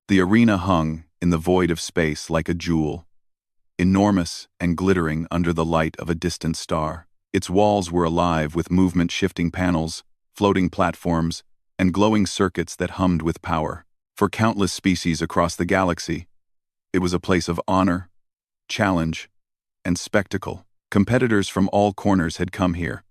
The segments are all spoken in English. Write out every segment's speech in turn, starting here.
The arena hung in the void of space like a jewel, enormous and glittering under the light of a distant star. Its walls were alive with movement-shifting panels, floating platforms, and glowing circuits that hummed with power. For countless species across the galaxy, it was a place of honor, challenge, and spectacle. Competitors from all corners had come here,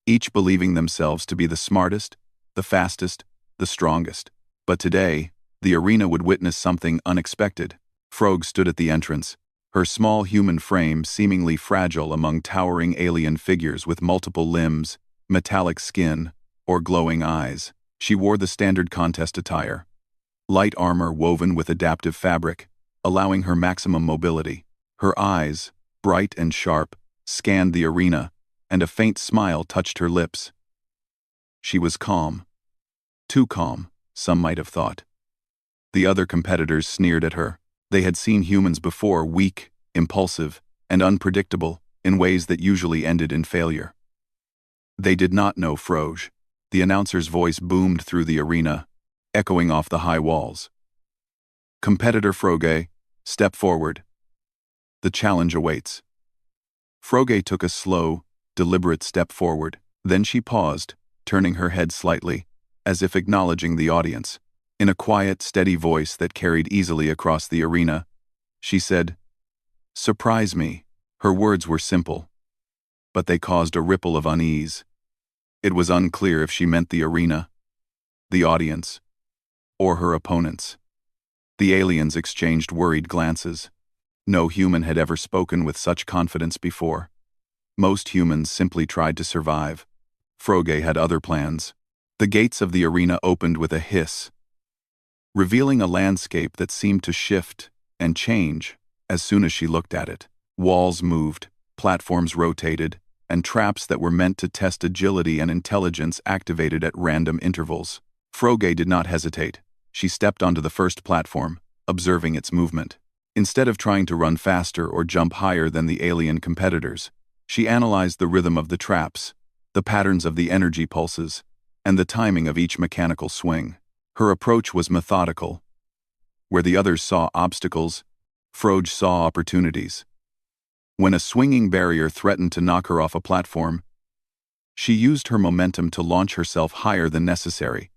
each believing themselves to be the smartest, the fastest, the strongest. But today, the arena would witness something unexpected. Froge stood at the entrance, her small human frame seemingly fragile among towering alien figures with multiple limbs, metallic skin, or glowing eyes. She wore the standard contest attire, light armor woven with adaptive fabric, allowing her maximum mobility. Her eyes, bright and sharp, scanned the arena, and a faint smile touched her lips. She was calm. Too calm, some might have thought. The other competitors sneered at her. They had seen humans before, weak, impulsive, and unpredictable, in ways that usually ended in failure. They did not know Froge. The announcer's voice boomed through the arena, echoing off the high walls. Competitor Froge, step forward. The challenge awaits. Froge took a slow, deliberate step forward. Then she paused, turning her head slightly, as if acknowledging the audience. In a quiet, steady voice that carried easily across the arena, she said, "Surprise me." Her words were simple, but they caused a ripple of unease. It was unclear if she meant the arena, the audience, or her opponents. The aliens exchanged worried glances. No human had ever spoken with such confidence before. Most humans simply tried to survive. Froge had other plans. The gates of the arena opened with a hiss, revealing a landscape that seemed to shift and change as soon as she looked at it. Walls moved, platforms rotated, and traps that were meant to test agility and intelligence activated at random intervals. Froge did not hesitate. She stepped onto the first platform, observing its movement. Instead of trying to run faster or jump higher than the alien competitors, she analyzed the rhythm of the traps, the patterns of the energy pulses, and the timing of each mechanical swing. Her approach was methodical. Where the others saw obstacles, Froge saw opportunities. When a swinging barrier threatened to knock her off a platform, she used her momentum to launch herself higher than necessary,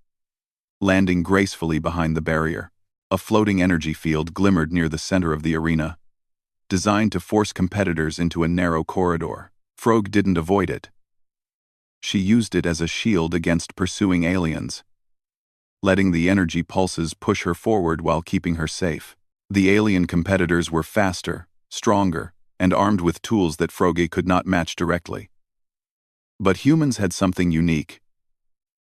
landing gracefully behind the barrier. A floating energy field glimmered near the center of the arena, designed to force competitors into a narrow corridor. Froge didn't avoid it. She used it as a shield against pursuing aliens, letting the energy pulses push her forward while keeping her safe. The alien competitors were faster, stronger, and armed with tools that Froge could not match directly. But humans had something unique: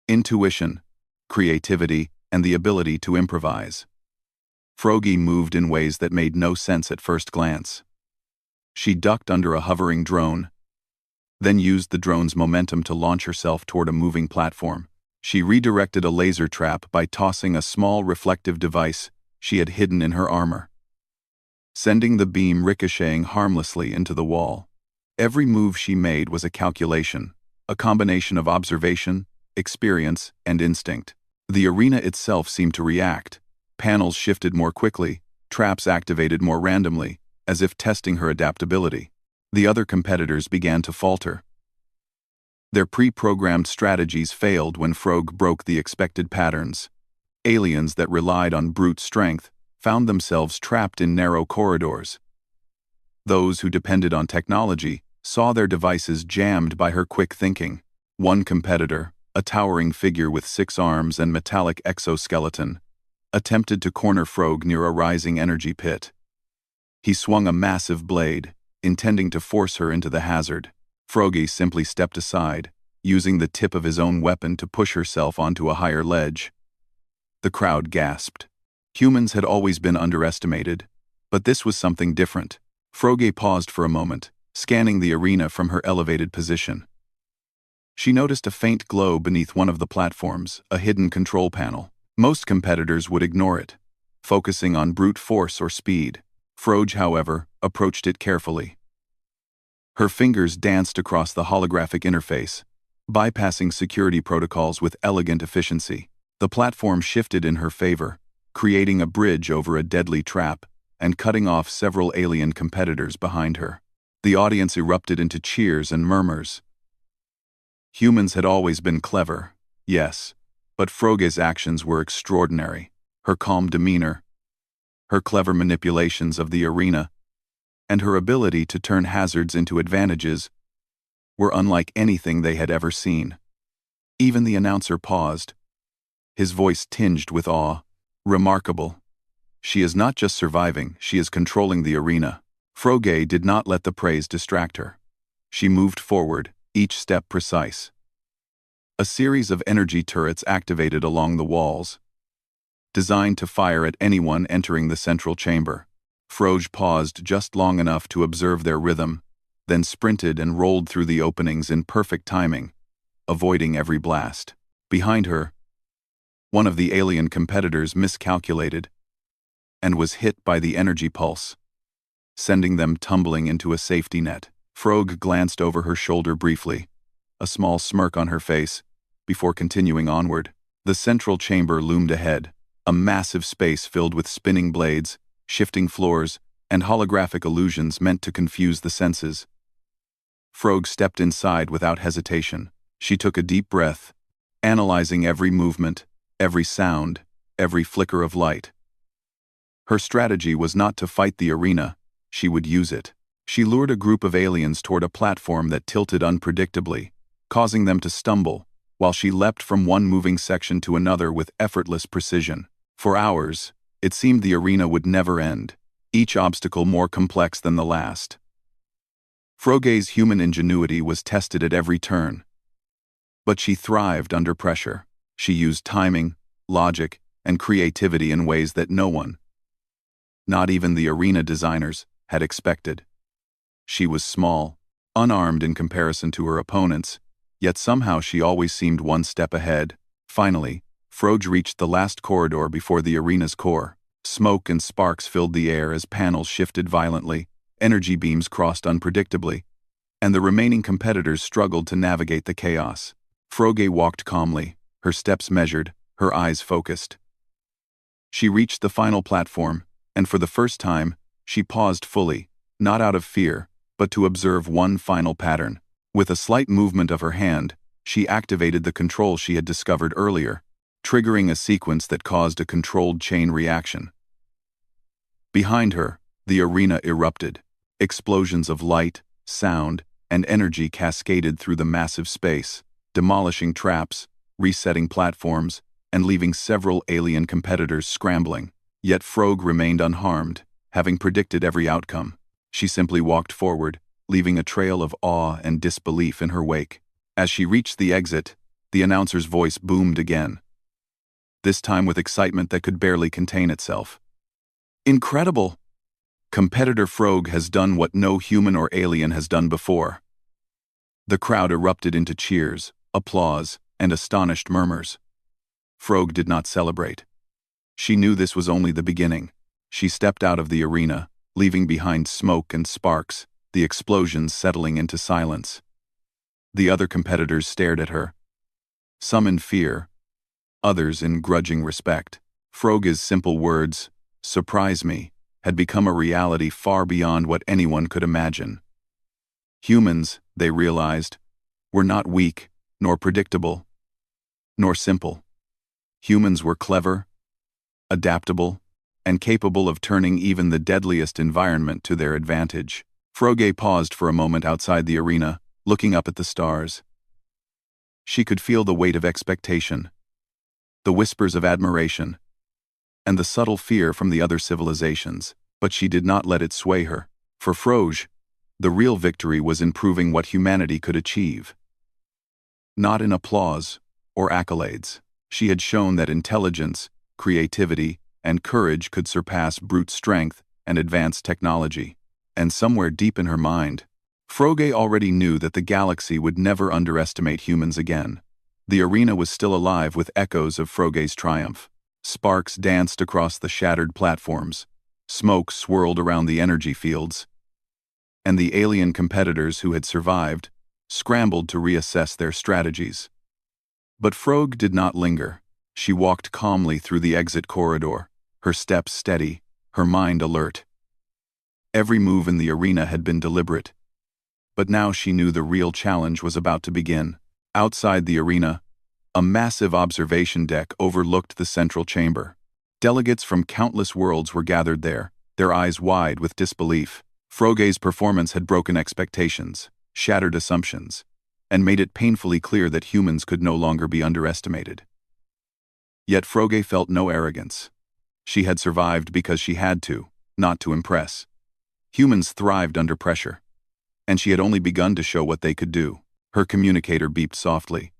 intuition, creativity, and the ability to improvise. Froge moved in ways that made no sense at first glance. She ducked under a hovering drone, then used the drone's momentum to launch herself toward a moving platform. She redirected a laser trap by tossing a small reflective device she had hidden in her armor, sending the beam ricocheting harmlessly into the wall. Every move she made was a calculation, a combination of observation, experience, and instinct. The arena itself seemed to react. Panels shifted more quickly, traps activated more randomly, as if testing her adaptability. The other competitors began to falter. Their pre-programmed strategies failed when Froge broke the expected patterns. Aliens that relied on brute strength found themselves trapped in narrow corridors. Those who depended on technology saw their devices jammed by her quick thinking. One competitor, a towering figure with 6 arms and metallic exoskeleton, attempted to corner Froge near a rising energy pit. He swung a massive blade, intending to force her into the hazard. Froge simply stepped aside, using the tip of his own weapon to push herself onto a higher ledge. The crowd gasped. Humans had always been underestimated, but this was something different. Froge paused for a moment, scanning the arena from her elevated position. She noticed a faint glow beneath one of the platforms, a hidden control panel. Most competitors would ignore it, focusing on brute force or speed. Froge, however, approached it carefully. Her fingers danced across the holographic interface, bypassing security protocols with elegant efficiency. The platform shifted in her favor, creating a bridge over a deadly trap and cutting off several alien competitors behind her. The audience erupted into cheers and murmurs. Humans had always been clever, yes, but Froge's actions were extraordinary. Her calm demeanor, her clever manipulations of the arena, and her ability to turn hazards into advantages were unlike anything they had ever seen. Even the announcer paused, his voice tinged with awe. Remarkable. She is not just surviving, she is controlling the arena. Froge did not let the praise distract her. She moved forward, each step precise. A series of energy turrets activated along the walls, designed to fire at anyone entering the central chamber. Froge paused just long enough to observe their rhythm, then sprinted and rolled through the openings in perfect timing, avoiding every blast. Behind her, one of the alien competitors miscalculated and was hit by the energy pulse, sending them tumbling into a safety net. Froge glanced over her shoulder briefly, a small smirk on her face, before continuing onward. The central chamber loomed ahead, a massive space filled with spinning blades, shifting floors, and holographic illusions meant to confuse the senses. Froge stepped inside without hesitation. She took a deep breath, analyzing every movement, every sound, every flicker of light. Her strategy was not to fight the arena, she would use it. She lured a group of aliens toward a platform that tilted unpredictably, causing them to stumble, while she leapt from one moving section to another with effortless precision. For hours, it seemed the arena would never end, each obstacle more complex than the last. Froge's human ingenuity was tested at every turn, but she thrived under pressure. She used timing, logic, and creativity in ways that no one, not even the arena designers, had expected. She was small, unarmed in comparison to her opponents, yet somehow she always seemed one step ahead. Finally, Froge reached the last corridor before the arena's core. Smoke and sparks filled the air as panels shifted violently, energy beams crossed unpredictably, and the remaining competitors struggled to navigate the chaos. Froge walked calmly, her steps measured, her eyes focused. She reached the final platform, and for the first time, she paused fully, not out of fear, but to observe one final pattern. With a slight movement of her hand, she activated the control she had discovered earlier, triggering a sequence that caused a controlled chain reaction. Behind her, the arena erupted. Explosions of light, sound, and energy cascaded through the massive space, demolishing traps, resetting platforms, and leaving several alien competitors scrambling. Yet Froge remained unharmed, having predicted every outcome. She simply walked forward, leaving a trail of awe and disbelief in her wake. As she reached the exit, the announcer's voice boomed again, this time with excitement that could barely contain itself. Incredible! Competitor Froge has done what no human or alien has done before. The crowd erupted into cheers, applause, and astonished murmurs. Froge did not celebrate. She knew this was only the beginning. She stepped out of the arena, leaving behind smoke and sparks, the explosions settling into silence. The other competitors stared at her, some in fear, others in grudging respect. Froge's simple words, "Surprise me," had become a reality far beyond what anyone could imagine. Humans, they realized, were not weak, nor predictable, nor simple. Humans were clever, adaptable, and capable of turning even the deadliest environment to their advantage. Froge paused for a moment outside the arena, looking up at the stars. She could feel the weight of expectation, the whispers of admiration, and the subtle fear from the other civilizations, but she did not let it sway her. For Froge, the real victory was in proving what humanity could achieve. Not in applause or accolades. She had shown that intelligence, creativity, and courage could surpass brute strength and advanced technology. And somewhere deep in her mind, Froge already knew that the galaxy would never underestimate humans again. The arena was still alive with echoes of Froge's triumph. Sparks danced across the shattered platforms, smoke swirled around the energy fields, and the alien competitors who had survived scrambled to reassess their strategies. But Froge did not linger. She walked calmly through the exit corridor, her steps steady, her mind alert. Every move in the arena had been deliberate. But now she knew the real challenge was about to begin. Outside the arena, a massive observation deck overlooked the central chamber. Delegates from countless worlds were gathered there, their eyes wide with disbelief. Froge's performance had broken expectations, shattered assumptions, and made it painfully clear that humans could no longer be underestimated. Yet Froge felt no arrogance. She had survived because she had to, not to impress. Humans thrived under pressure, and she had only begun to show what they could do. Her communicator beeped softly.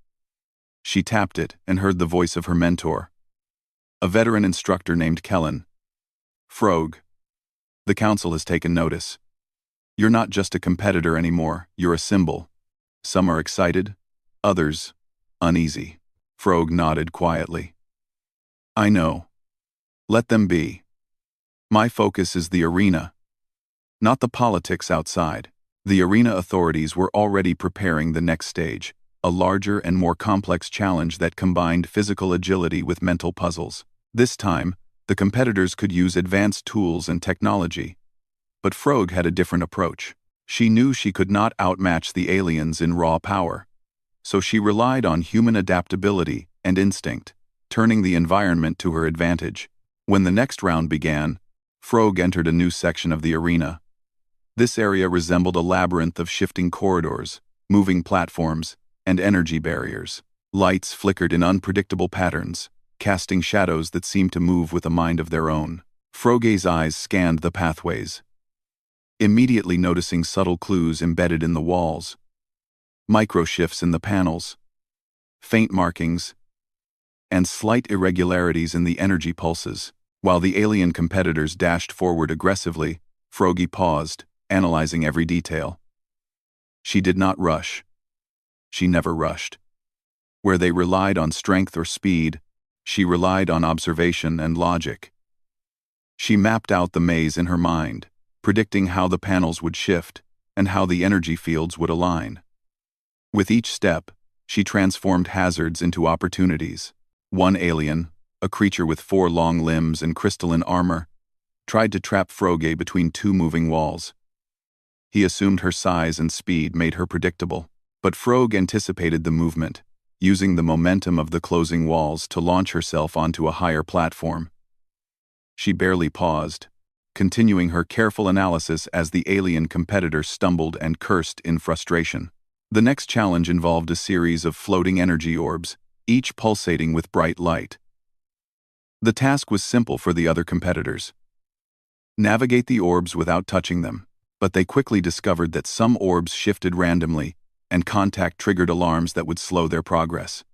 She tapped it and heard the voice of her mentor, a veteran instructor named Kellen. Froge, the council has taken notice. You're not just a competitor anymore, you're a symbol. Some are excited, others uneasy. Froge nodded quietly. I know. Let them be. My focus is the arena, not the politics outside. The arena authorities were already preparing the next stage, a larger and more complex challenge that combined physical agility with mental puzzles. This time, the competitors could use advanced tools and technology. But Froge had a different approach. She knew she could not outmatch the aliens in raw power, so she relied on human adaptability and instinct, turning the environment to her advantage. When the next round began, Froge entered a new section of the arena. This area resembled a labyrinth of shifting corridors, moving platforms, and energy barriers. Lights flickered in unpredictable patterns, casting shadows that seemed to move with a mind of their own. Froge's eyes scanned the pathways, immediately noticing subtle clues embedded in the walls, micro-shifts in the panels, faint markings, and slight irregularities in the energy pulses. While the alien competitors dashed forward aggressively, Froge paused, analyzing every detail. She did not rush. She never rushed. Where they relied on strength or speed, she relied on observation and logic. She mapped out the maze in her mind, predicting how the panels would shift and how the energy fields would align. With each step, she transformed hazards into opportunities. One alien, a creature with 4 long limbs and crystalline armor, tried to trap Froge between 2 moving walls. He assumed her size and speed made her predictable, but Froge anticipated the movement, using the momentum of the closing walls to launch herself onto a higher platform. She barely paused, continuing her careful analysis as the alien competitor stumbled and cursed in frustration. The next challenge involved a series of floating energy orbs, each pulsating with bright light. The task was simple for the other competitors. Navigate the orbs without touching them, but they quickly discovered that some orbs shifted randomly, and contact triggered alarms that would slow their progress.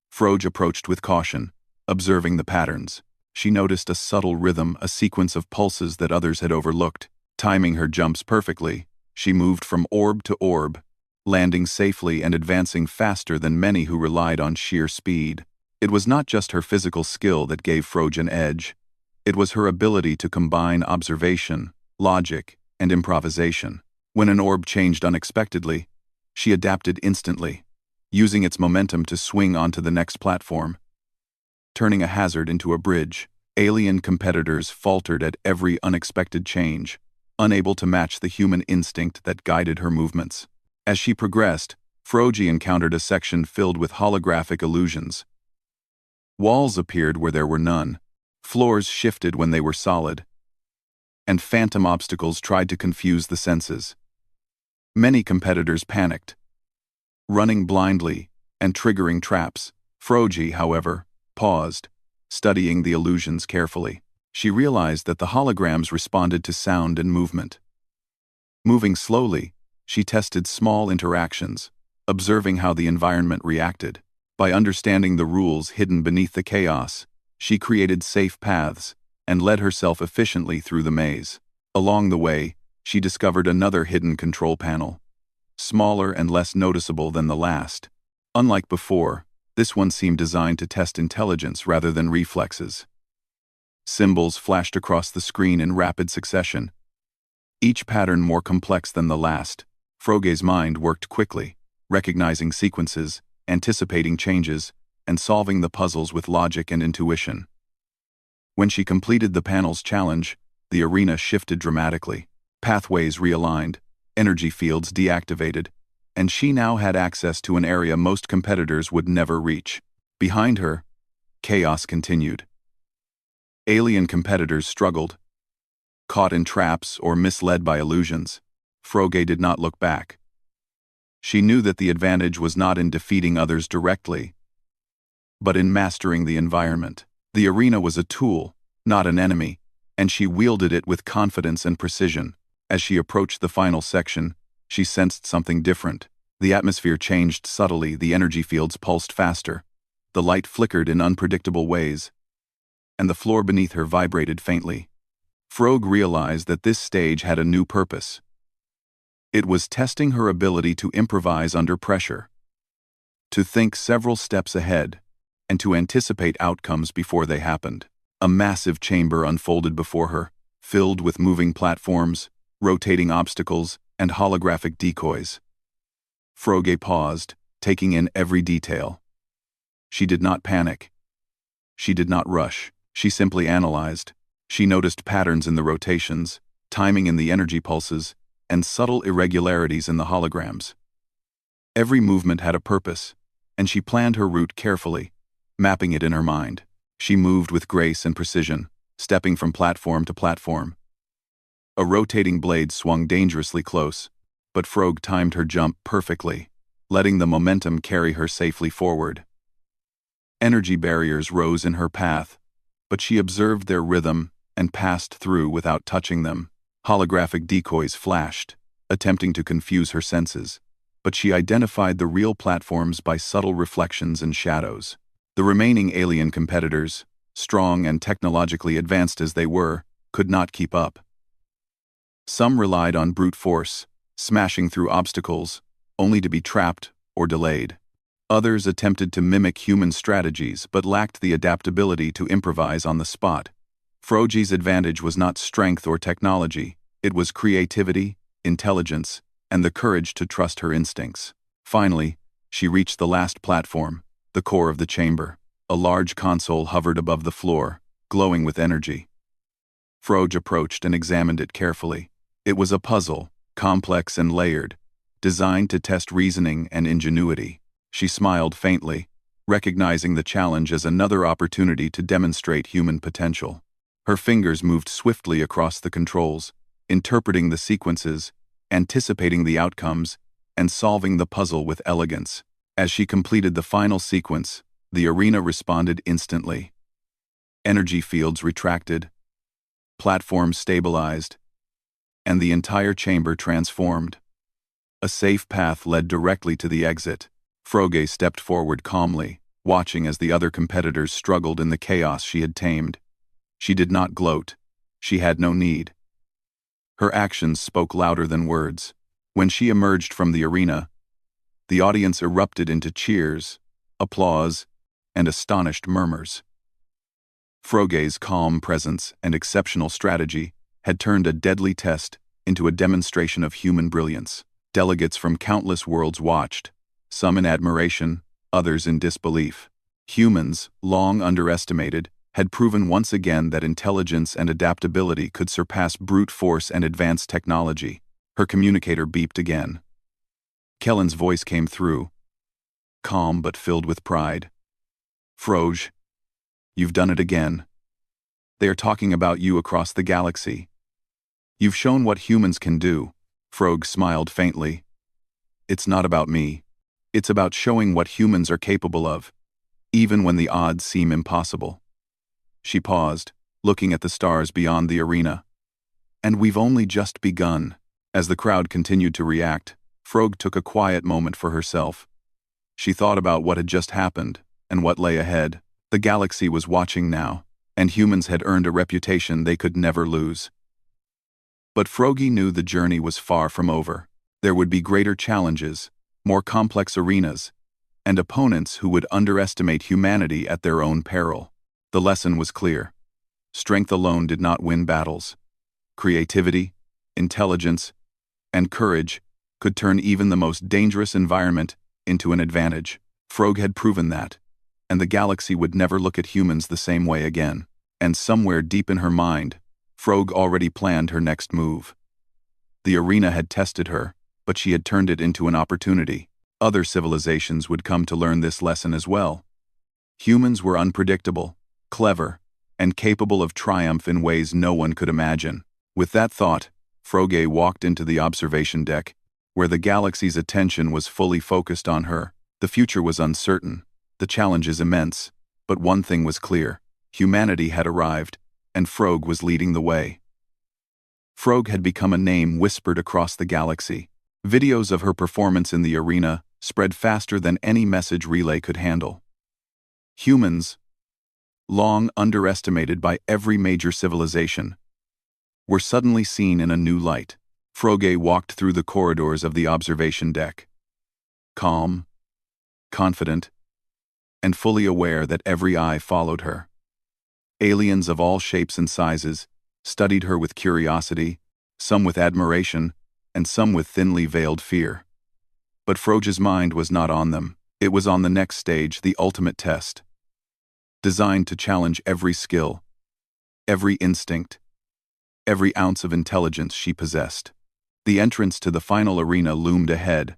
Froge approached with caution, observing the patterns. She noticed a subtle rhythm, a sequence of pulses that others had overlooked. Timing her jumps perfectly, she moved from orb to orb, landing safely and advancing faster than many who relied on sheer speed. It was not just her physical skill that gave Froge an edge. It was her ability to combine observation, logic, and improvisation. When an orb changed unexpectedly, she adapted instantly, using its momentum to swing onto the next platform. Turning a hazard into a bridge, alien competitors faltered at every unexpected change, unable to match the human instinct that guided her movements. As she progressed, Froge encountered a section filled with holographic illusions. Walls appeared where there were none, floors shifted when they were solid, and phantom obstacles tried to confuse the senses. Many competitors panicked, running blindly and triggering traps. Froge, however, paused, studying the illusions carefully. She realized that the holograms responded to sound and movement. Moving slowly, she tested small interactions, observing how the environment reacted. By understanding the rules hidden beneath the chaos, she created safe paths and led herself efficiently through the maze. Along the way, she discovered another hidden control panel, smaller and less noticeable than the last. Unlike before, this one seemed designed to test intelligence rather than reflexes. Symbols flashed across the screen in rapid succession, each pattern more complex than the last. Froge's mind worked quickly, recognizing sequences, anticipating changes, and solving the puzzles with logic and intuition. When she completed the panel's challenge, the arena shifted dramatically. Pathways realigned, energy fields deactivated, and she now had access to an area most competitors would never reach. Behind her, chaos continued. Alien competitors struggled, caught in traps or misled by illusions. Froge did not look back. She knew that the advantage was not in defeating others directly, but in mastering the environment. The arena was a tool, not an enemy, and she wielded it with confidence and precision. As she approached the final section, she sensed something different. The atmosphere changed subtly, the energy fields pulsed faster, the light flickered in unpredictable ways, and the floor beneath her vibrated faintly. Froge realized that this stage had a new purpose. It was testing her ability to improvise under pressure, to think several steps ahead, and to anticipate outcomes before they happened. A massive chamber unfolded before her, filled with moving platforms, rotating obstacles, and holographic decoys. Froge paused, taking in every detail. She did not panic. She did not rush. She simply analyzed. She noticed patterns in the rotations, timing in the energy pulses, and subtle irregularities in the holograms. Every movement had a purpose, and she planned her route carefully, mapping it in her mind. She moved with grace and precision, stepping from platform to platform. A rotating blade swung dangerously close, but Froge timed her jump perfectly, letting the momentum carry her safely forward. Energy barriers rose in her path, but she observed their rhythm and passed through without touching them. Holographic decoys flashed, attempting to confuse her senses, but she identified the real platforms by subtle reflections and shadows. The remaining alien competitors, strong and technologically advanced as they were, could not keep up. Some relied on brute force, smashing through obstacles, only to be trapped or delayed. Others attempted to mimic human strategies but lacked the adaptability to improvise on the spot. Froge's advantage was not strength or technology, it was creativity, intelligence, and the courage to trust her instincts. Finally, she reached the last platform, the core of the chamber. A large console hovered above the floor, glowing with energy. Froge approached and examined it carefully. It was a puzzle, complex and layered, designed to test reasoning and ingenuity. She smiled faintly, recognizing the challenge as another opportunity to demonstrate human potential. Her fingers moved swiftly across the controls, interpreting the sequences, anticipating the outcomes, and solving the puzzle with elegance. As she completed the final sequence, the arena responded instantly. Energy fields retracted, platforms stabilized, and the entire chamber transformed. A safe path led directly to the exit. Froge stepped forward calmly, watching as the other competitors struggled in the chaos she had tamed. She did not gloat. She had no need. Her actions spoke louder than words. When she emerged from the arena, the audience erupted into cheers, applause, and astonished murmurs. Froge's calm presence and exceptional strategy had turned a deadly test into a demonstration of human brilliance. Delegates from countless worlds watched, some in admiration, others in disbelief. Humans, long underestimated, had proven once again that intelligence and adaptability could surpass brute force and advanced technology. Her communicator beeped again. Kellen's voice came through, calm but filled with pride. "Froge, you've done it again. They are talking about you across the galaxy. You've shown what humans can do." Froge smiled faintly. "It's not about me. It's about showing what humans are capable of, even when the odds seem impossible." She paused, looking at the stars beyond the arena. "And we've only just begun." As the crowd continued to react, Froge took a quiet moment for herself. She thought about what had just happened and what lay ahead. The galaxy was watching now, and humans had earned a reputation they could never lose. But Froge knew the journey was far from over. There would be greater challenges, more complex arenas, and opponents who would underestimate humanity at their own peril. The lesson was clear. Strength alone did not win battles. Creativity, intelligence, and courage could turn even the most dangerous environment into an advantage. Froge had proven that, and the galaxy would never look at humans the same way again. And somewhere deep in her mind, Froge already planned her next move. The arena had tested her, but she had turned it into an opportunity. Other civilizations would come to learn this lesson as well. Humans were unpredictable, clever, and capable of triumph in ways no one could imagine. With that thought, Froge walked into the observation deck, where the galaxy's attention was fully focused on her. The future was uncertain, the challenges immense, but one thing was clear: humanity had arrived, and Froge was leading the way. Froge had become a name whispered across the galaxy. Videos of her performance in the arena spread faster than any message relay could handle. Humans, long underestimated by every major civilization, were suddenly seen in a new light. Froge walked through the corridors of the observation deck, calm, confident, and fully aware that every eye followed her. Aliens of all shapes and sizes studied her with curiosity, some with admiration, and some with thinly veiled fear. But Froge's mind was not on them. It was on the next stage, the ultimate test, designed to challenge every skill, every instinct, every ounce of intelligence she possessed. The entrance to the final arena loomed ahead.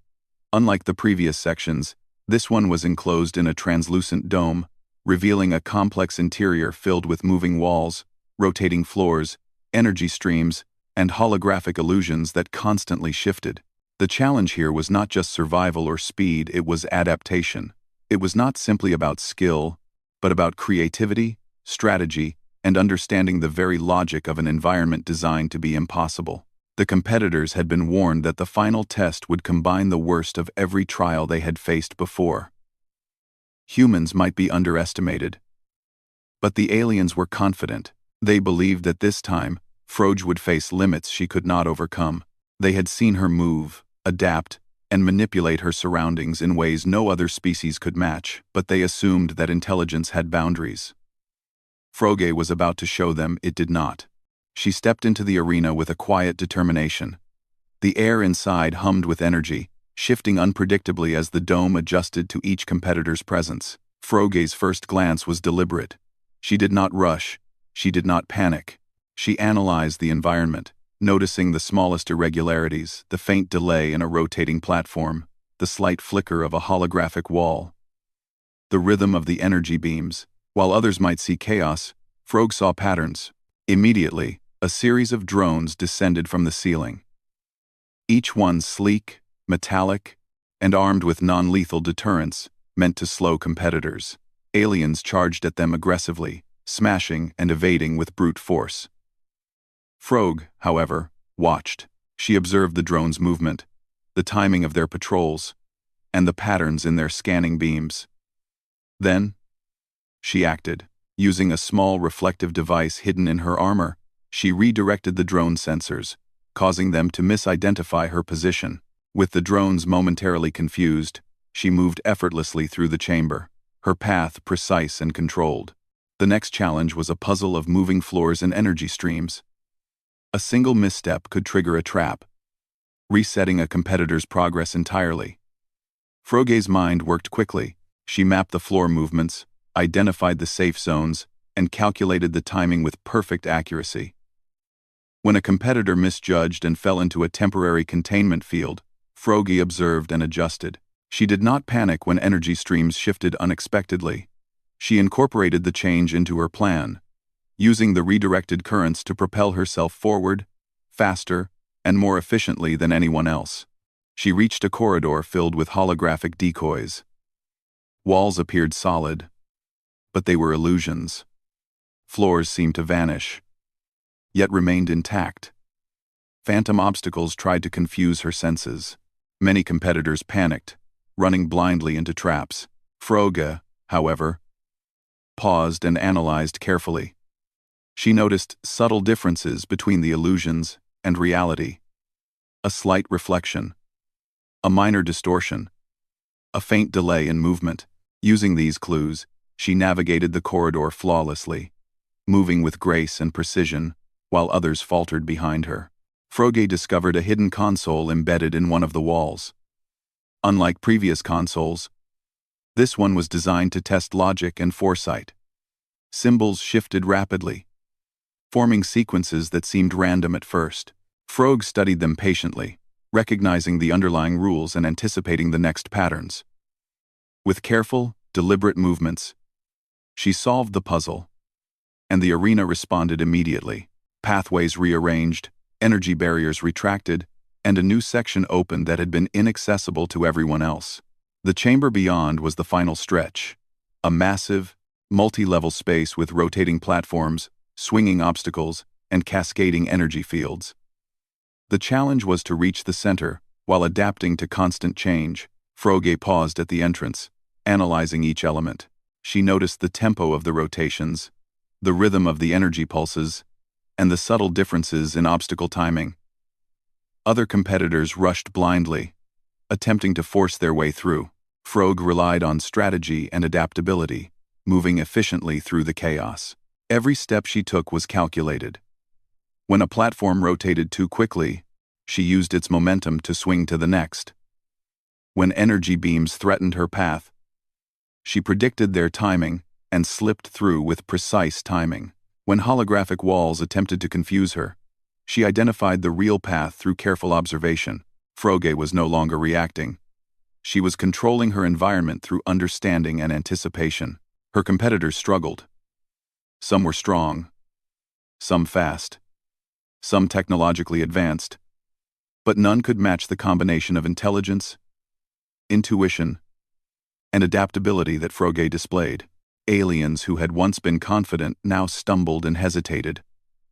Unlike the previous sections, this one was enclosed in a translucent dome, revealing a complex interior filled with moving walls, rotating floors, energy streams, and holographic illusions that constantly shifted. The challenge here was not just survival or speed, it was adaptation. It was not simply about skill, but about creativity, strategy, and understanding the very logic of an environment designed to be impossible. The competitors had been warned that the final test would combine the worst of every trial they had faced before. Humans might be underestimated, but the aliens were confident. They believed that this time, Froge would face limits she could not overcome. They had seen her move, adapt, and manipulate her surroundings in ways no other species could match, but they assumed that intelligence had boundaries. Froge was about to show them it did not. She stepped into the arena with a quiet determination. The air inside hummed with energy, shifting unpredictably as the dome adjusted to each competitor's presence. Froge's first glance was deliberate. She did not rush. She did not panic. She analyzed the environment, noticing the smallest irregularities, the faint delay in a rotating platform, the slight flicker of a holographic wall, the rhythm of the energy beams. While others might see chaos, Froge saw patterns. Immediately, a series of drones descended from the ceiling. Each one sleek, metallic, and armed with non-lethal deterrents, meant to slow competitors. Aliens charged at them aggressively, smashing and evading with brute force. Froge, however, watched. She observed the drones' movement, the timing of their patrols, and the patterns in their scanning beams. Then, she acted. Using a small reflective device hidden in her armor, she redirected the drone sensors, causing them to misidentify her position. With the drones momentarily confused, she moved effortlessly through the chamber, her path precise and controlled. The next challenge was a puzzle of moving floors and energy streams. A single misstep could trigger a trap, resetting a competitor's progress entirely. Froge's mind worked quickly. She mapped the floor movements, identified the safe zones, and calculated the timing with perfect accuracy. When a competitor misjudged and fell into a temporary containment field, Froge observed and adjusted. She did not panic when energy streams shifted unexpectedly. She incorporated the change into her plan, using the redirected currents to propel herself forward, faster, and more efficiently than anyone else. She reached a corridor filled with holographic decoys. Walls appeared solid, but they were illusions. Floors seemed to vanish, yet remained intact. Phantom obstacles tried to confuse her senses. Many competitors panicked, running blindly into traps. Froge, however, paused and analyzed carefully. She noticed subtle differences between the illusions and reality. A slight reflection, a minor distortion, a faint delay in movement. Using these clues, she navigated the corridor flawlessly, moving with grace and precision, while others faltered behind her. Froge discovered a hidden console embedded in one of the walls. Unlike previous consoles, this one was designed to test logic and foresight. Symbols shifted rapidly, forming sequences that seemed random at first. Froge studied them patiently, recognizing the underlying rules and anticipating the next patterns. With careful, deliberate movements, she solved the puzzle, and the arena responded immediately. Pathways rearranged, energy barriers retracted, and a new section opened that had been inaccessible to everyone else. The chamber beyond was the final stretch, a massive, multi-level space with rotating platforms, swinging obstacles, and cascading energy fields. The challenge was to reach the center, while adapting to constant change. Froge paused at the entrance, analyzing each element. She noticed the tempo of the rotations, the rhythm of the energy pulses, and the subtle differences in obstacle timing. Other competitors rushed blindly, attempting to force their way through. Froge relied on strategy and adaptability, moving efficiently through the chaos. Every step she took was calculated. When a platform rotated too quickly, she used its momentum to swing to the next. When energy beams threatened her path, she predicted their timing and slipped through with precise timing. When holographic walls attempted to confuse her, she identified the real path through careful observation. Froge was no longer reacting. She was controlling her environment through understanding and anticipation. Her competitors struggled. Some were strong, some fast, some technologically advanced, but none could match the combination of intelligence, intuition, and adaptability that Froge displayed. Aliens who had once been confident now stumbled and hesitated,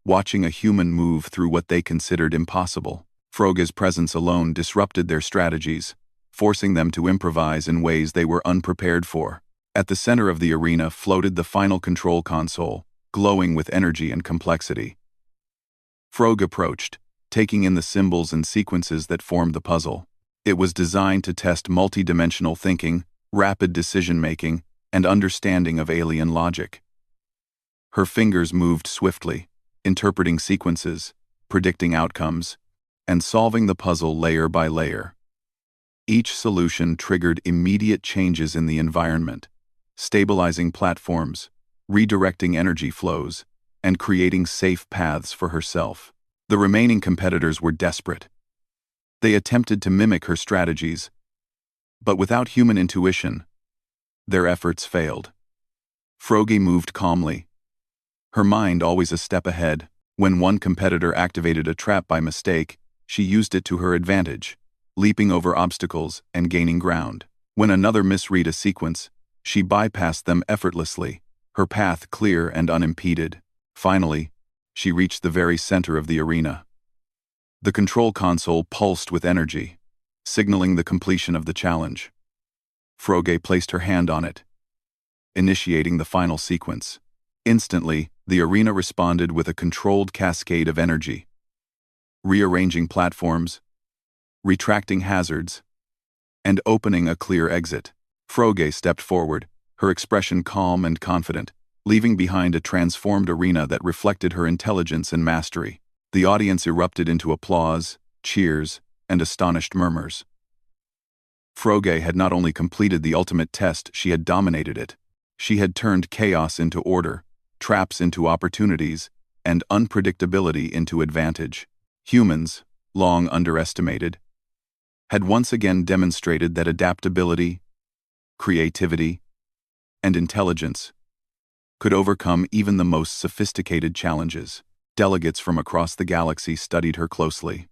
watching a human move through what they considered impossible. Froge's presence alone disrupted their strategies, forcing them to improvise in ways they were unprepared for. At the center of the arena floated the final control console, glowing with energy and complexity. Froge approached, taking in the symbols and sequences that formed the puzzle. It was designed to test multi-dimensional thinking, rapid decision-making, and understanding of alien logic. Her fingers moved swiftly, interpreting sequences, predicting outcomes, and solving the puzzle layer by layer. Each solution triggered immediate changes in the environment, stabilizing platforms, redirecting energy flows, and creating safe paths for herself. The remaining competitors were desperate. They attempted to mimic her strategies, but without human intuition, their efforts failed. Froge moved calmly, her mind always a step ahead. When one competitor activated a trap by mistake, she used it to her advantage, leaping over obstacles and gaining ground. When another misread a sequence, she bypassed them effortlessly, her path clear and unimpeded. Finally, she reached the very center of the arena. The control console pulsed with energy, signaling the completion of the challenge. Froge placed her hand on it, initiating the final sequence. Instantly, the arena responded with a controlled cascade of energy, rearranging platforms, retracting hazards, and opening a clear exit. Froge stepped forward, her expression calm and confident, leaving behind a transformed arena that reflected her intelligence and mastery. The audience erupted into applause, cheers, and astonished murmurs. Froge had not only completed the ultimate test, she had dominated it. She had turned chaos into order, traps into opportunities, and unpredictability into advantage. Humans, long underestimated, had once again demonstrated that adaptability, creativity, and intelligence could overcome even the most sophisticated challenges. Delegates from across the galaxy studied her closely.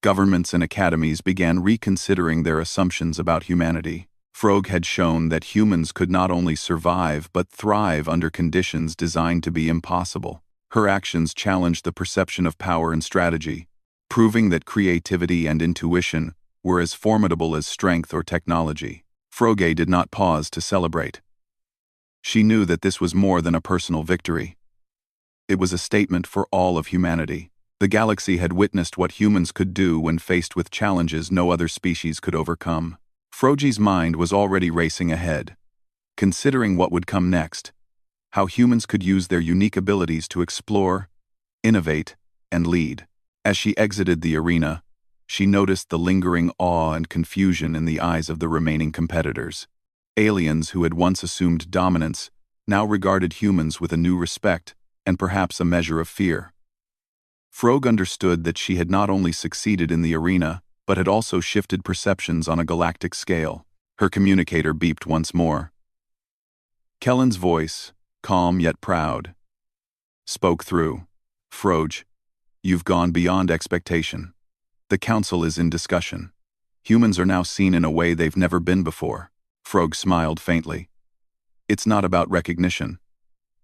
Governments and academies began reconsidering their assumptions about humanity. Froge had shown that humans could not only survive but thrive under conditions designed to be impossible. Her actions challenged the perception of power and strategy, proving that creativity and intuition were as formidable as strength or technology. Froge did not pause to celebrate. She knew that this was more than a personal victory. It was a statement for all of humanity. The galaxy had witnessed what humans could do when faced with challenges no other species could overcome. Froge's mind was already racing ahead, considering what would come next, how humans could use their unique abilities to explore, innovate, and lead. As she exited the arena, she noticed the lingering awe and confusion in the eyes of the remaining competitors. Aliens who had once assumed dominance now regarded humans with a new respect and perhaps a measure of fear. Froge understood that she had not only succeeded in the arena, but had also shifted perceptions on a galactic scale. Her communicator beeped once more. Kellen's voice, calm yet proud, spoke through. Froge, you've gone beyond expectation. The council is in discussion. Humans are now seen in a way they've never been before. Froge smiled faintly. It's not about recognition.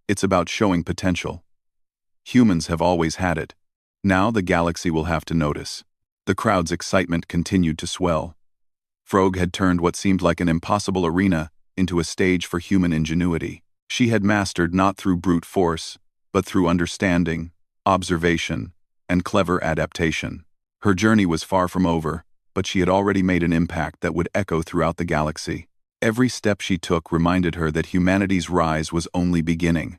It's about showing potential. Humans have always had it. Now the galaxy will have to notice. The crowd's excitement continued to swell. Froge had turned what seemed like an impossible arena into a stage for human ingenuity. She had mastered not through brute force, but through understanding, observation, and clever adaptation. Her journey was far from over, but she had already made an impact that would echo throughout the galaxy. Every step she took reminded her that humanity's rise was only beginning.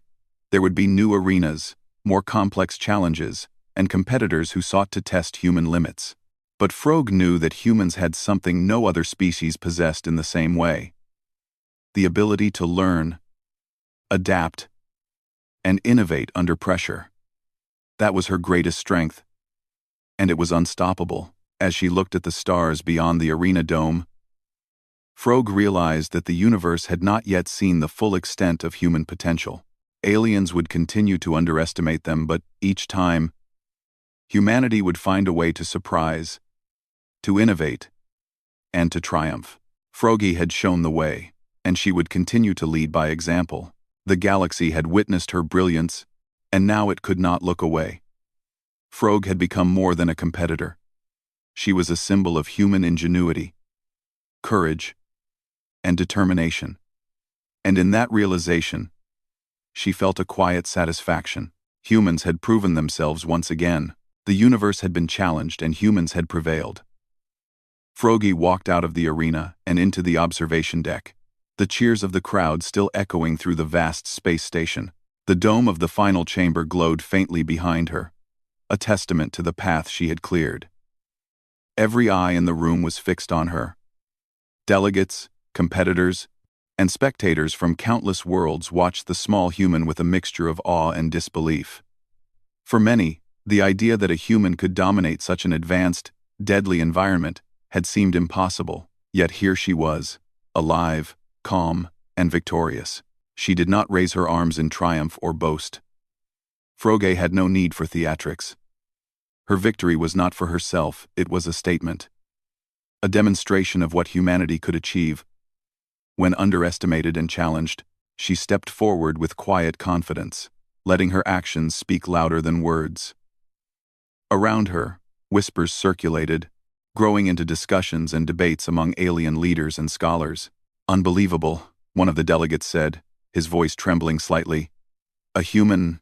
There would be new arenas, more complex challenges, and competitors who sought to test human limits. But Froge knew that humans had something no other species possessed in the same way: the ability to learn, adapt, and innovate under pressure. That was her greatest strength, and it was unstoppable. As she looked at the stars beyond the arena dome, Froge realized that the universe had not yet seen the full extent of human potential. Aliens would continue to underestimate them, but each time, humanity would find a way to surprise, to innovate, and to triumph. Froge had shown the way, and she would continue to lead by example. The galaxy had witnessed her brilliance, and now it could not look away. Froge had become more than a competitor. She was a symbol of human ingenuity, courage, and determination. And in that realization, she felt a quiet satisfaction. Humans had proven themselves once again. The universe had been challenged and humans had prevailed. Froge walked out of the arena and into the observation deck, the cheers of the crowd still echoing through the vast space station. The dome of the final chamber glowed faintly behind her, a testament to the path she had cleared. Every eye in the room was fixed on her. Delegates, competitors, and spectators from countless worlds watched the small human with a mixture of awe and disbelief. For many, the idea that a human could dominate such an advanced, deadly environment had seemed impossible, yet here she was, alive, calm, and victorious. She did not raise her arms in triumph or boast. Froge had no need for theatrics. Her victory was not for herself, it was a statement. A demonstration of what humanity could achieve. When underestimated and challenged, she stepped forward with quiet confidence, letting her actions speak louder than words. Around her, whispers circulated, growing into discussions and debates among alien leaders and scholars. "Unbelievable," one of the delegates said, his voice trembling slightly. "A human.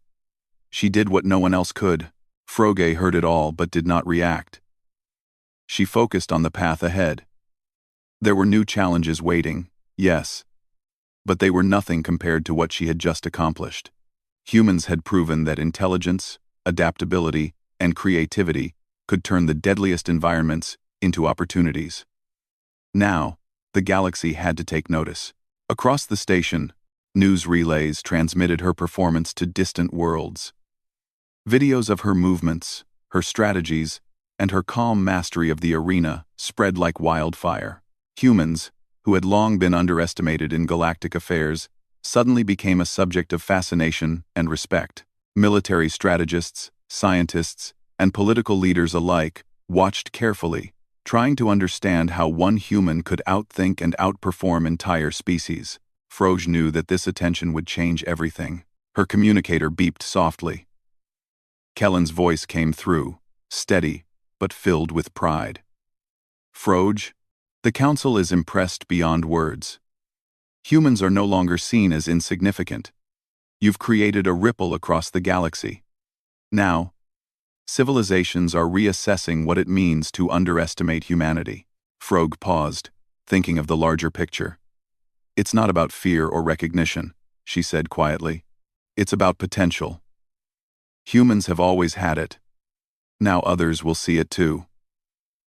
She did what no one else could." Froge heard it all but did not react. She focused on the path ahead. There were new challenges waiting, yes, but they were nothing compared to what she had just accomplished. Humans had proven that intelligence, adaptability, and creativity could turn the deadliest environments into opportunities. Now, the galaxy had to take notice. Across the station, news relays transmitted her performance to distant worlds. Videos of her movements, her strategies, and her calm mastery of the arena spread like wildfire. Humans, who had long been underestimated in galactic affairs, suddenly became a subject of fascination and respect. Military strategists, scientists, and political leaders alike watched carefully, trying to understand how one human could outthink and outperform entire species. Froge knew that this attention would change everything. Her communicator beeped softly. Kellen's voice came through, steady, but filled with pride. "Froge, the Council is impressed beyond words. Humans are no longer seen as insignificant. You've created a ripple across the galaxy. Now, civilizations are reassessing what it means to underestimate humanity." Froge paused, thinking of the larger picture. "It's not about fear or recognition," she said quietly. "It's about potential. Humans have always had it. Now others will see it too."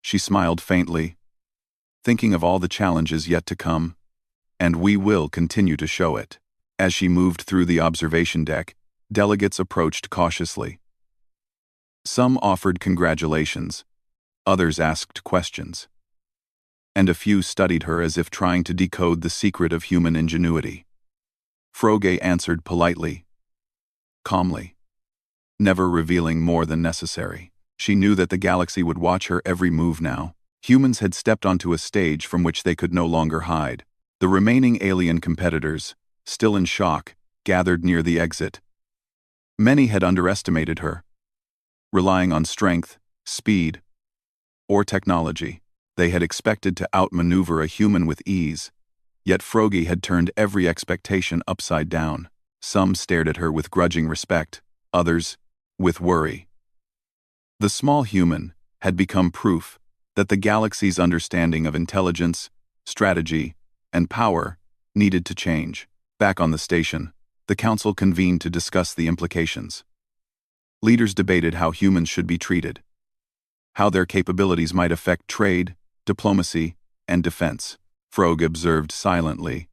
She smiled faintly, thinking of all the challenges yet to come, and we will continue to show it. As she moved through the observation deck, delegates approached cautiously. Some offered congratulations, others asked questions, and a few studied her as if trying to decode the secret of human ingenuity. Froge answered politely, calmly, never revealing more than necessary. She knew that the galaxy would watch her every move now. Humans had stepped onto a stage from which they could no longer hide. The remaining alien competitors, still in shock, gathered near the exit. Many had underestimated her, relying on strength, speed, or technology. They had expected to outmaneuver a human with ease, yet Froge had turned every expectation upside down. Some stared at her with grudging respect, others with worry. The small human had become proof that the galaxy's understanding of intelligence, strategy, and power needed to change. Back on the station, the council convened to discuss the implications. Leaders debated how humans should be treated, how their capabilities might affect trade, diplomacy, and defense. Froge observed silently,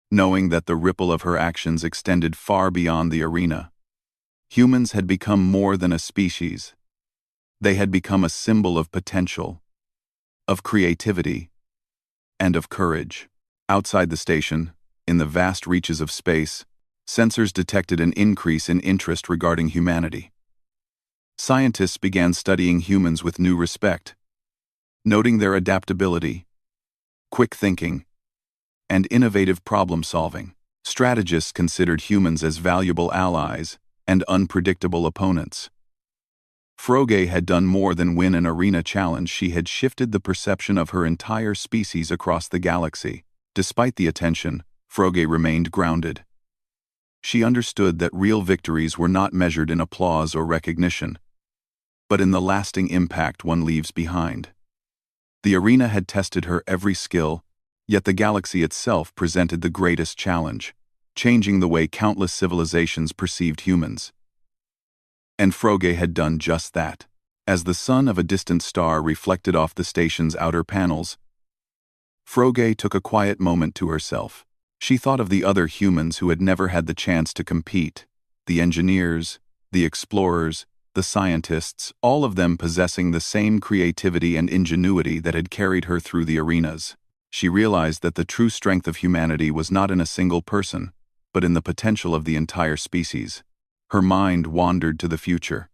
knowing that the ripple of her actions extended far beyond the arena. Humans had become more than a species. They had become a symbol of potential, of creativity, and of courage. Outside the station, in the vast reaches of space, sensors detected an increase in interest regarding humanity. Scientists began studying humans with new respect, noting their adaptability, quick thinking, and innovative problem-solving. Strategists considered humans as valuable allies and unpredictable opponents. Froge had done more than win an arena challenge. She had shifted the perception of her entire species across the galaxy. Despite the attention, Froge remained grounded. She understood that real victories were not measured in applause or recognition, but in the lasting impact one leaves behind. The arena had tested her every skill, yet the galaxy itself presented the greatest challenge, changing the way countless civilizations perceived humans. And Froge had done just that. As the sun of a distant star reflected off the station's outer panels, Froge took a quiet moment to herself. She thought of the other humans who had never had the chance to compete, the engineers, the explorers, the scientists, all of them possessing the same creativity and ingenuity that had carried her through the arenas. She realized that the true strength of humanity was not in a single person, but in the potential of the entire species. Her mind wandered to the future.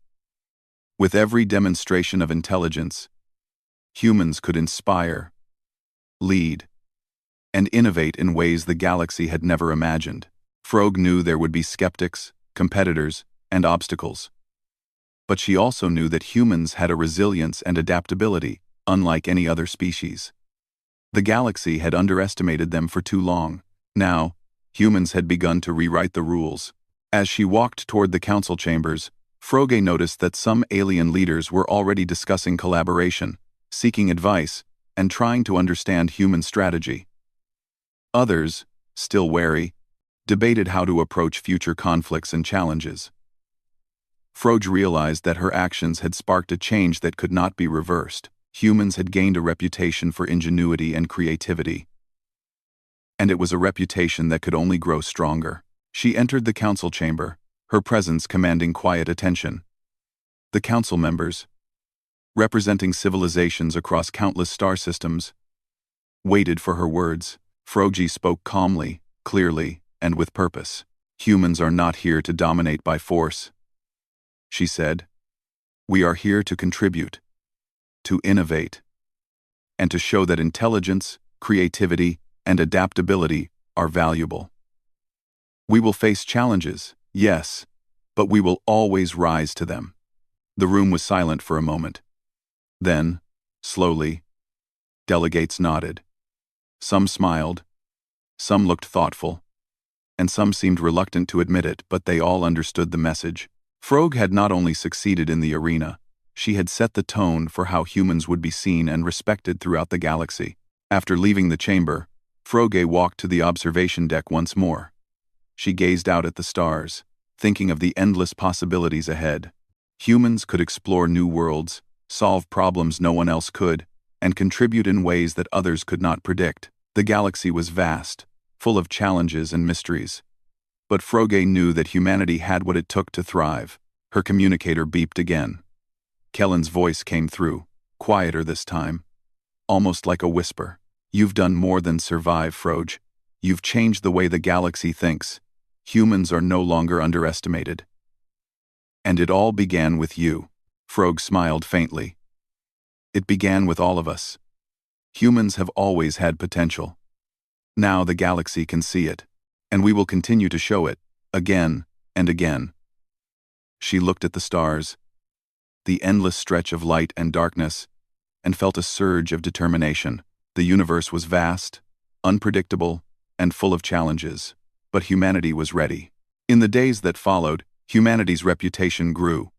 With every demonstration of intelligence, humans could inspire, lead, and innovate in ways the galaxy had never imagined. Froge knew there would be skeptics, competitors, and obstacles. But she also knew that humans had a resilience and adaptability, unlike any other species. The galaxy had underestimated them for too long. Now, humans had begun to rewrite the rules. As she walked toward the council chambers, Froge noticed that some alien leaders were already discussing collaboration, seeking advice, and trying to understand human strategy. Others, still wary, debated how to approach future conflicts and challenges. Froge realized that her actions had sparked a change that could not be reversed. Humans had gained a reputation for ingenuity and creativity, and it was a reputation that could only grow stronger. She entered the council chamber, her presence commanding quiet attention. The council members, representing civilizations across countless star systems, waited for her words. Froge spoke calmly, clearly, and with purpose. Humans are not here to dominate by force, she said. We are here to contribute, to innovate, and to show that intelligence, creativity, and adaptability are valuable. We will face challenges, yes, but we will always rise to them. The room was silent for a moment. Then, slowly, delegates nodded. Some smiled, some looked thoughtful, and some seemed reluctant to admit it, but they all understood the message. Froge had not only succeeded in the arena, she had set the tone for how humans would be seen and respected throughout the galaxy. After leaving the chamber, Froge walked to the observation deck once more. She gazed out at the stars, thinking of the endless possibilities ahead. Humans could explore new worlds, solve problems no one else could, and contribute in ways that others could not predict. The galaxy was vast, full of challenges and mysteries, But Froge knew that humanity had what it took to thrive. Her communicator beeped again. Kellen's voice came through, quieter this time, almost like a whisper. You've done more than survive, Froge. You've changed the way the galaxy thinks. Humans are no longer underestimated. And it all began with you. Froge smiled faintly. It began with all of us. Humans have always had potential. Now the galaxy can see it, and we will continue to show it, again and again. She looked at the stars, the endless stretch of light and darkness, and felt a surge of determination. The universe was vast, unpredictable, and full of challenges, but humanity was ready. In the days that followed, humanity's reputation grew.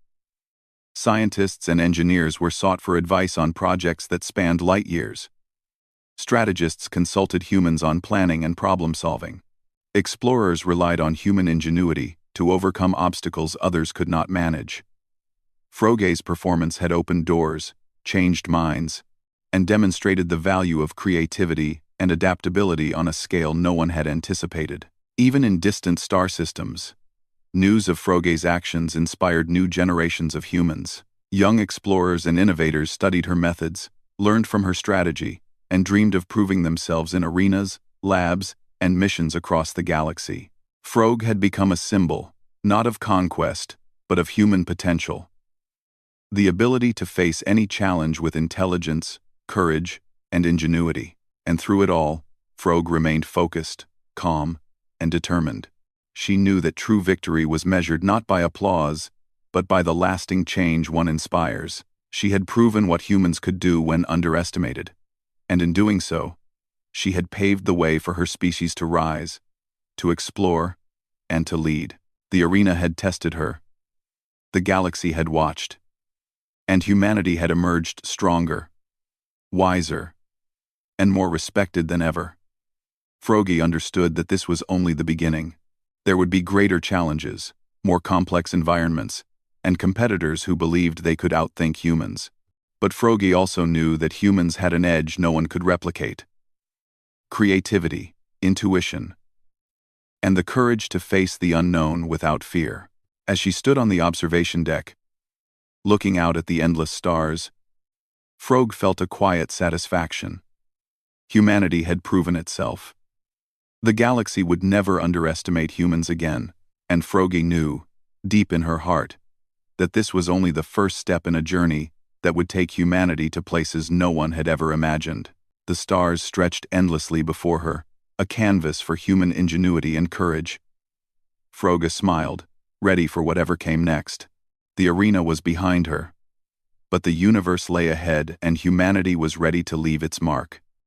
Scientists and engineers were sought for advice on projects that spanned light years. Strategists consulted humans on planning and problem-solving. Explorers relied on human ingenuity to overcome obstacles others could not manage. Froge's performance had opened doors, changed minds, and demonstrated the value of creativity and adaptability on a scale no one had anticipated. Even in distant star systems, news of Froge's actions inspired new generations of humans. Young explorers and innovators studied her methods, learned from her strategy, and dreamed of proving themselves in arenas, labs, and missions across the galaxy. Froge had become a symbol, not of conquest, but of human potential. The ability to face any challenge with intelligence, courage, and ingenuity. And through it all, Froge remained focused, calm, and determined. She knew that true victory was measured not by applause, but by the lasting change one inspires. She had proven what humans could do when underestimated. And in doing so, she had paved the way for her species to rise, to explore, and to lead. The arena had tested her. The galaxy had watched. And humanity had emerged stronger, wiser, and more respected than ever. Froge understood that this was only the beginning. There would be greater challenges, more complex environments, and competitors who believed they could outthink humans. But Froge also knew that humans had an edge no one could replicate. Creativity, intuition, and the courage to face the unknown without fear. As she stood on the observation deck, looking out at the endless stars, Froge felt a quiet satisfaction. Humanity had proven itself. The galaxy would never underestimate humans again, and Froge knew, deep in her heart, that this was only the first step in a journey that would take humanity to places no one had ever imagined. The stars stretched endlessly before her, a canvas for human ingenuity and courage. Froge smiled, ready for whatever came next. The arena was behind her, but the universe lay ahead and humanity was ready to leave its mark.